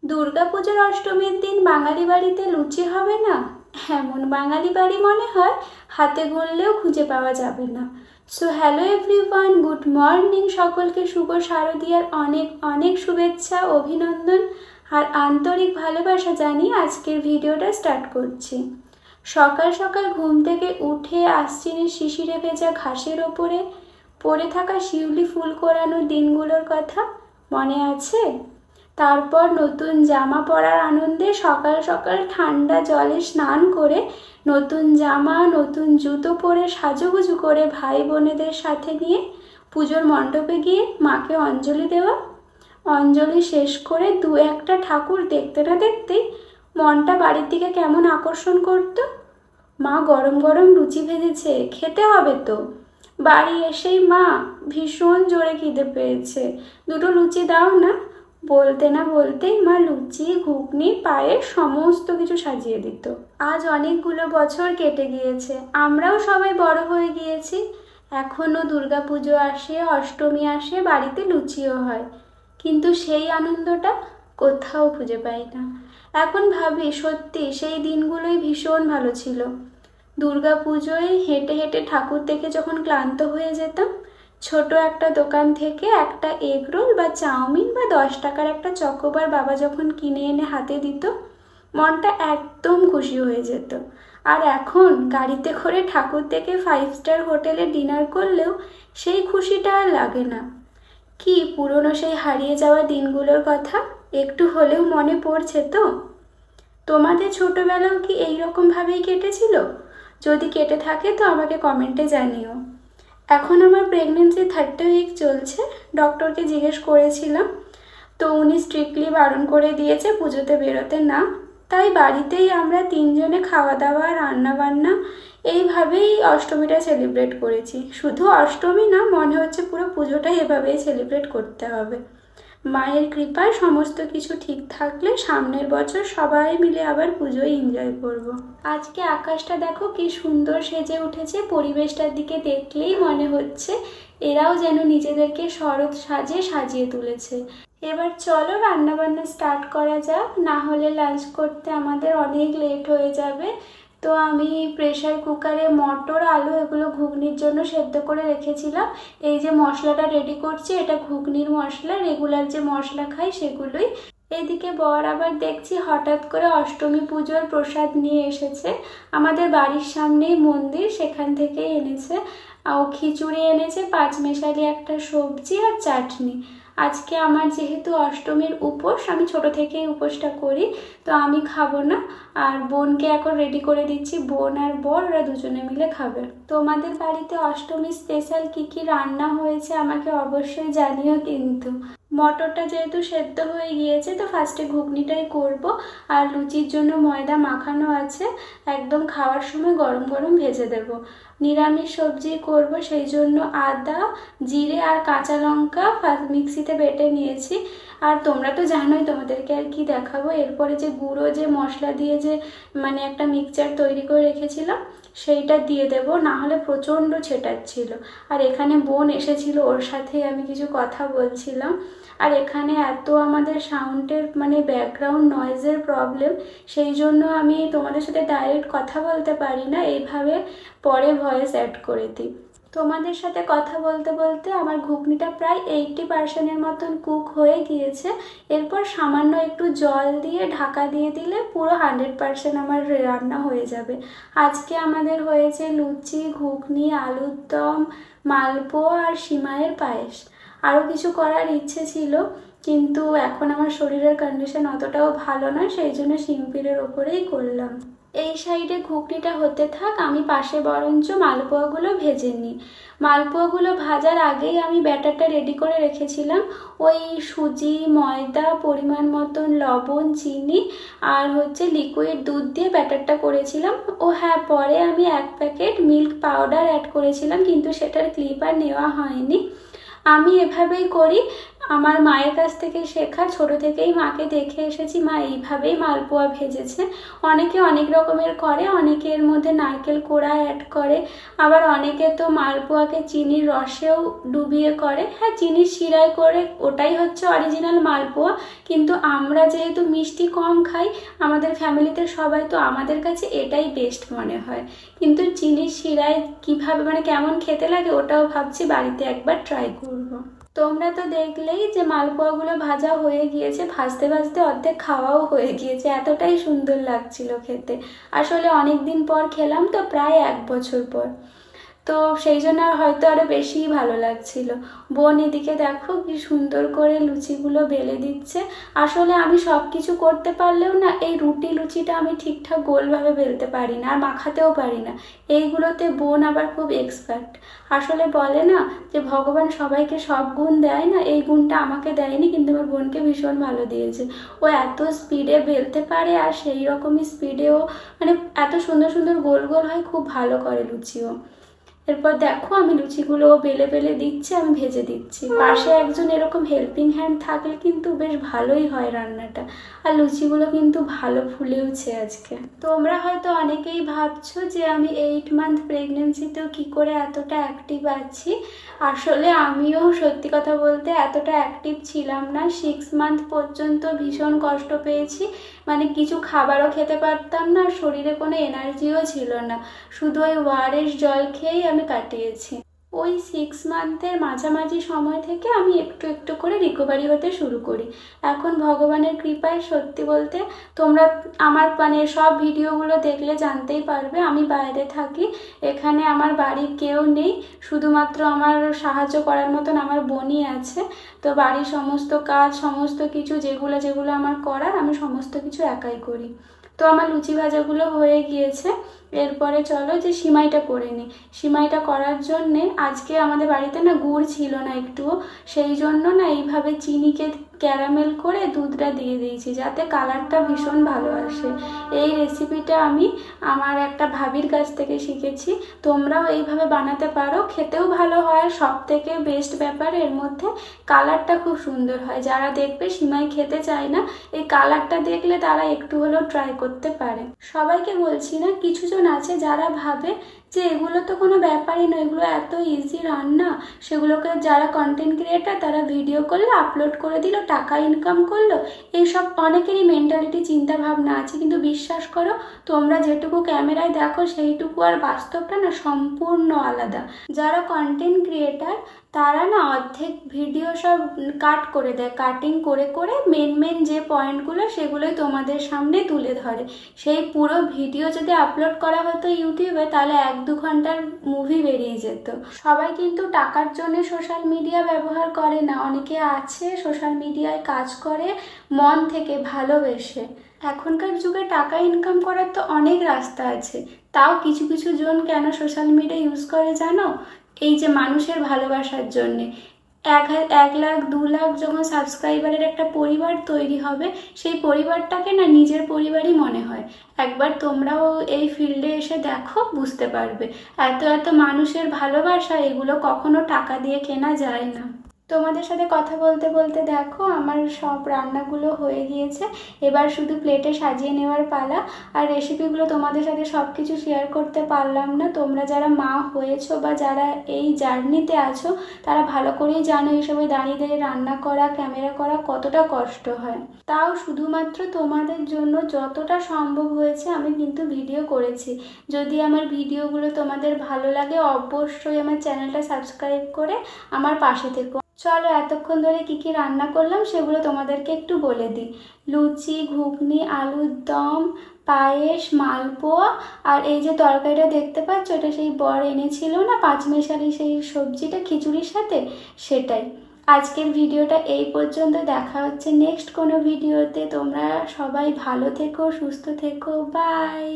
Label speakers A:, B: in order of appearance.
A: দুর্গাপূজার অষ্টমীর দিন বাঙালি বাড়িতে লুচি হবে না? এমন বাঙালি বাড়ি মনে হয় হাতে গুনলেও খুঁজে পাওয়া যাবে না। So hello everyone, good morning. সকলকে শুভ শারদীয়ার অনেক অনেক শুভেচ্ছা, অভিনন্দন আর আন্তরিক ভালোবাসা জানিয়ে আজকের ভিডিওটা স্টার্ট করছি। সকাল সকাল ঘুম থেকে উঠে আশ্বিনের শিশিরে ভেজা ঘাসের ওপরে পড়ে থাকা শিউলি ফুল কোরানো দিনগুলোর কথা মনে আছে? তারপর নতুন জামা পরার আনন্দে সকাল সকাল ঠান্ডা জলে স্নান করে নতুন জামা নতুন জুতো পরে সাজুগুজু করে ভাই বোনেদের সাথে নিয়ে পুজোর মণ্ডপে গিয়ে মাকে অঞ্জলি দেওয়া। অঞ্জলি শেষ করে দু একটা ঠাকুর দেখতে না দেখতেই মনটা বাড়ির দিকে কেমন আকর্ষণ করত। মা গরম গরম লুচি ভেজেছে, খেতে হবে তো। বাড়ি এসেই মা, ভীষণ জোরে খিদে পেয়েছে, দুটো লুচি দাও না। বলতে না বলতেই মা লুচি, ঘুগনি, পায়েস সমস্ত কিছু সাজিয়ে দিত। আজ অনেকগুলো বছর কেটে গিয়েছে, আমরাও সবাই বড় হয়ে গিয়েছি। এখনও দুর্গাপুজো আসে, অষ্টমী আসে, বাড়িতে লুচিও হয়, কিন্তু সেই আনন্দটা কোথাও খুঁজে পাই না। এখন ভাবি সত্যি সেই দিনগুলোই ভীষণ ভালো ছিল। দুর্গাপুজোয় হেঁটে হেঁটে ঠাকুর দেখে যখন ক্লান্ত হয়ে যেতাম, ছোট একটা দোকান থেকে একটা এগ রোল বা চাউমিন বা 10 টাকার একটা চকোবার বাবা যখন কিনে এনে হাতে দিত, মনটা একদম খুশি হয়ে যেত। আর এখন গাড়িতে করে ঠাকুর দেখে 5 স্টার হোটেলে ডিনার করলেও সেই খুশিটা আর লাগে না। কি পুরনো সেই হারিয়ে যাওয়া দিনগুলোর কথা একটু হলেও মনে পড়ছে তো? তোমাদের ছোটবেলাও কি এইরকমভাবেই কেটেছিল? যদি কেটে থাকে তো আমাকে কমেন্টে জানিও। এখন আমার প্রেগনেন্সি 30 উইক চলছে। ডক্টরকে জিজ্ঞেস করেছিলাম, তো উনি স্ট্রিক্টলি বারণ করে দিয়েছে পুজোতে বেরোতে না। তাই বাড়িতেই আমরা 3 জনে খাওয়া দাওয়া, রান্না বান্না এইভাবেই অষ্টমীটা সেলিব্রেট করেছি। শুধু অষ্টমী না, মনে হচ্ছে পুরো পুজোটাই এভাবেই সেলিব্রেট করতে হবে। মায়ের কৃপায় সমস্ত কিছু ঠিক থাকলে সামনের বছর সবাই মিলে আবার পুজোয় এনজয় করব। আজকে আকাশটা দেখো কি সুন্দর সেজে উঠেছে। পরিবেশটার দিকে দেখলেই মনে হচ্ছে এরাও যেন নিজেদেরকে শরৎ সাজে সাজিয়ে তুলেছে। এবার চলো রান্নাবান্না স্টার্ট করা যাক, না হলে লাঞ্চ করতে আমাদের অনেক লেট হয়ে যাবে। তো আমি প্রেসার কুকারে মটর, আলু এগুলো ঘুগনির জন্য সেদ্ধ করে রেখেছিলাম। এই যে মশলাটা রেডি করছি, এটা ঘুগনির মশলা, রেগুলার যে মশলা খাই সেগুলোই। এদিকে বর আবার দেখছি হঠাৎ করে অষ্টমী পুজোর প্রসাদ নিয়ে এসেছে। আমাদের বাড়ির সামনেই মন্দির, সেখান থেকে এনেছে। ও খিচুড়ি এনেছে, 5 মেশালি একটা সবজি আর চাটনি। আজকে আমার যেহেতু অষ্টমীর উপোস, আমি ছোট থেকেই উপোসটা করি, তো আমি খাবো না। আর বোনকে এখন রেডি করে দিচ্ছি, বোন আর বর ওরা দুজনে মিলে খাবে। তোমাদের বাড়িতে অষ্টমীর স্পেশাল কি কি রান্না হয়েছে আমাকে অবশ্যই জানিও কিন্তু। মটরটা যেহেতু সেদ্ধ হয়ে গিয়েছে, তো ফার্স্টে ঘুগনিটাই করব। আর লুচির জন্য ময়দা মাখানো আছে, একদম খাওয়ার সময় গরম গরম ভেজে দেব। নিরামিষ সবজি করব, সেই জন্য আদা, জিরে আর কাঁচা লঙ্কা মিক্সিতে বেটে নিয়েছি। আর তোমরা তো জানোই, তোমাদেরকে আর কি দেখাবো। এরপরে যে গুঁড়ো যে মশলা দিয়ে যে মানে একটা মিক্সচার তৈরি করে রেখেছিলাম, সেইটা দিয়ে দেব, না হলে প্রচণ্ড ছেটাচ্ছিল। আর এখানে বোন এসেছিল, ওর সাথে আমি কিছু কথা বলছিলাম। আর এখানে এত আমাদের সাউন্ডের মানে ব্যাকগ্রাউন্ড নয়েজের প্রবলেম, সেই জন্য আমি তোমাদের সাথে ডাইরেক্ট কথা বলতে পারি না, এইভাবে পরে ভয়েস অ্যাড করে দিই। তোমাদের সাথে কথা বলতে বলতে আমার ঘুগনিটা প্রায় 80% মতন কুক হয়ে গিয়েছে। এরপর সামান্য একটু জল দিয়ে ঢাকা দিয়ে দিলে পুরো 100% আমার রান্না হয়ে যাবে। আজকে আমাদের হয়েছে লুচি, ঘুগনি, আলুর দম, মালপোয়া আর সিমাইয়ের পায়েস। আরও কিছু করার ইচ্ছে ছিল, কিন্তু এখন আমার শরীরের কন্ডিশন অতটাও ভালো নয়, সেই জন্য সিম্পলের ওপরেই করলাম। এই সাইডে ঘুগনিটা হতে থাক, আমি পাশে বরঞ্চ মালপোয়াগুলো ভেজে নিই। মালপোয়াগুলো ভাজার আগেই আমি ব্যাটারটা রেডি করে রেখেছিলাম। ওই সুজি, ময়দা, পরিমাণ মতন লবণ, চিনি আর লিকুইড দুধ দিয়ে ব্যাটারটা করেছিলাম। ও হ্যাঁ, পরে আমি 1 প্যাকেট মিল্ক পাউডার অ্যাড করেছিলাম, কিন্তু সেটার ক্লিপ আর নেওয়া হয়নি। আমি এভাবেই করি। আমার মায়ের কাছ থেকে শেখা, ছোট থেকেই মাকে দেখে এসেছি, মা এইভাবেই মালপোয়া ভেজেছে। অনেকে অনেক রকমের করে, অনেকে এর মধ্যে নারকেল কোড়া অ্যাড করে, আবার অনেকে তো মালপোয়াকে চিনির রসেও ডুবিয়ে করে। হ্যাঁ, চিনির শিরায় করে, ওটাই হচ্ছে অরিজিনাল মালপোয়া। কিন্তু আমরা যেহেতু মিষ্টি কম খাই আমাদের ফ্যামিলিতে সবাই, তো আমাদের কাছে এটাই বেস্ট মনে হয়। কিন্তু চিনির শিরায় কিভাবে মানে কেমন খেতে লাগে ওটাও ভাবছি বাড়িতে একবার ট্রাই করব। তোমরা তো দেখলেই যে মালপোয়াগুলো ভাজা হয়ে গিয়েছে, ভাজতে ভাজতে অর্ধেক খাওয়াও হয়ে গিয়েছে, এতটাই সুন্দর লাগছিল খেতে। আসলে অনেক দিন পর খেলাম তো, প্রায় 1 বছর পর, তো সেই জন্য হয়তো আরও বেশিই ভালো লাগছিল। বোন এদিকে দেখো কি সুন্দর করে লুচিগুলো বেলে দিচ্ছে। আসলে আমি সব কিছু করতে পারলেও না, এই রুটি লুচিটা আমি ঠিকঠাক গোলভাবে বেলতে পারি না, আর মাখাতেও পারি না। এইগুলোতে বোন আবার খুব এক্সপার্ট। আসলে বলে না যে ভগবান সবাইকে সব গুণ দেয় না, এই গুণটা আমাকে দেয়নি, কিন্তু আমার বোনকে ভীষণ ভালো দিয়েছে। ও এত স্পিডে বেলতে পারে, আর সেই রকমই স্পিডেও মানে এত সুন্দর সুন্দর গোল গোল হয়, খুব ভালো করে লুচিও। এরপর দেখো আমি লুচিগুলো বেলে বেলে দিচ্ছি, আমি ভেজে দিচ্ছি। পাশে একজন এরকম হেল্পিং হ্যান্ড থাকলে কিন্তু বেশ ভালোই হয় রান্নাটা। আর লুচিগুলো কিন্তু ভালো ফুলেওছে আজকে। তোমরা হয়তো অনেকেই ভাবছো যে আমি 8 মান্থ প্রেগনেন্সিতেও কি করে এতটা অ্যাক্টিভ আছি। আসলে আমিও সত্যি কথা বলতে এতটা অ্যাক্টিভ ছিলাম না। 6 মান্থ পর্যন্ত ভীষণ কষ্ট পেয়েছি, মানে কিছু খাবারও খেতে পারতাম না, শরীরে কোনো এনার্জিও ছিল না, শুধু ওই ওআরএস জল খেয়েই আমি কাটিয়েছি। ওই 6 মান্থের মাঝামাঝি সময় থেকে আমি একটু একটু করে রিকভারি হতে শুরু করি। এখন ভগবানের কৃপায় সত্যি বলতে তোমরা আমার মানে সব ভিডিওগুলো দেখলে জানতেই পারবে, আমি বাইরে থাকি, এখানে আমার বাড়ির কেউ নেই, শুধুমাত্র আমার সাহায্য করার মতন আমার বোনই আছে। তো বাড়ির সমস্ত কাজ, সমস্ত কিছু যেগুলো যেগুলো আমার করার, আমি সমস্ত কিছু একাই করি। তো আমার লুচি ভাজাগুলো হয়ে গিয়েছে। এরপরে চলো যে সিমাইটা করে নিই। সিমাইটা করার জন্যে আজকে আমাদের বাড়িতে না গুড় ছিল না একটুও, সেই জন্য না এইভাবে চিনিকে ক্যারামেল করে দুধটা দিয়ে দিয়েছি, যাতে কালারটা ভীষণ ভালো আসে। এই রেসিপিটা আমি আমার একটা ভাবির কাছ থেকে শিখেছি, তোমরাও এইভাবে বানাতে পারো, খেতেও ভালো হয়। সব থেকে বেস্ট ব্যাপার এর মধ্যে কালারটা খুব সুন্দর হয়। যারা দেখবে সিমাই খেতে চায় না, এই কালারটা দেখলে তারা একটু হলেও ট্রাই করতে পারে। সবাইকে বলছি না, কিছু জন আছে যারা ভাবে যে এগুলো তো কোনো ব্যাপারই নয়, এগুলো এত ইজি রান্না, সেগুলোকে যারা কন্টেন্ট ক্রিয়েটার তারা ভিডিও করলো আপলোড করে দিল, টাকা ইনকাম করলো, এইসব অনেকেরই মেন্টালিটি চিন্তা ভাবনা আছে। কিন্তু বিশ্বাস করো, তোমরা যেটুকু ক্যামেরায় দেখো সেইটুকু আর বাস্তবটা না সম্পূর্ণ আলাদা। যারা কন্টেন্ট ক্রিয়েটার তারা না অর্ধেক ভিডিও সব কাট করে দেয়, কাটিং করে করে মেন যে পয়েন্টগুলো সেগুলোই তোমাদের সামনে তুলে ধরে। সেই পুরো ভিডিও যদি আপলোড করা হতো ইউটিউবে, তাহলে 1-2 ঘন্টার মুভি বেরিয়ে যেত। সবাই কিন্তু টাকার জন্য সোশ্যাল মিডিয়া ব্যবহার করে না, অনেকে আছে সোশ্যাল মিডিয়ায় কাজ করে মন থেকে ভালোবেসে। এখনকার যুগে টাকা ইনকাম করার তো অনেক রাস্তা আছে, তাও কিছু কিছু জন কেন সোশ্যাল মিডিয়া ইউজ করে জানো? এই যে মানুষের ভালোবাসার জন্যে। 1 লাখ 2 লাখ যখন সাবস্ক্রাইবারের একটা পরিবার তৈরি হবে, সেই পরিবারটাকে না নিজের পরিবারই মনে হয়। একবার তোমরাও এই ফিল্ডে এসে দেখো, বুঝতে পারবে। এত এত মানুষের ভালোবাসা, এগুলো কখনো টাকা দিয়ে কেনা যায় না। তোমাদের সাথে কথা বলতে বলতে দেখো আমার সব রান্নাগুলো হয়ে গিয়েছে, এবার শুধু প্লেটে সাজিয়ে নেওয়ার পালা। আর রেসিপিগুলো তোমাদের সাথে সব কিছু শেয়ার করতে পারলাম না। তোমরা যারা মা হয়েছো বা যারা এই জার্নিতে আছো, তারা ভালো করেই জানো এইসবে দাঁড়িয়ে দাঁড়িয়ে রান্না করা, ক্যামেরা করা কতটা কষ্ট হয়। তাও শুধুমাত্র তোমাদের জন্য যতটা সম্ভব হয়েছে আমি কিন্তু ভিডিও করেছি। যদি আমার ভিডিওগুলো তোমাদের ভালো লাগে, অবশ্যই আমার চ্যানেলটা সাবস্ক্রাইব করে আমার পাশে থেকো। চলো এতক্ষণ ধরে কি কি রান্না করলাম সেগুলো তোমাদেরকে একটু বলে দিই। লুচি, ঘুগনি, আলুর দম, পায়েস, মালপোয়া, আর এই যে তরকারিটা দেখতে পাচ্ছ, এটা সেই বর এনেছিল না পাঁচমেশালি সেই সবজিটা খিচুড়ির সাথে, সেটাই। আজকের ভিডিওটা এই পর্যন্ত, দেখা হচ্ছে নেক্সট কোনো ভিডিওতে। তোমরা সবাই ভালো থেকো, সুস্থ থেকো, বাই।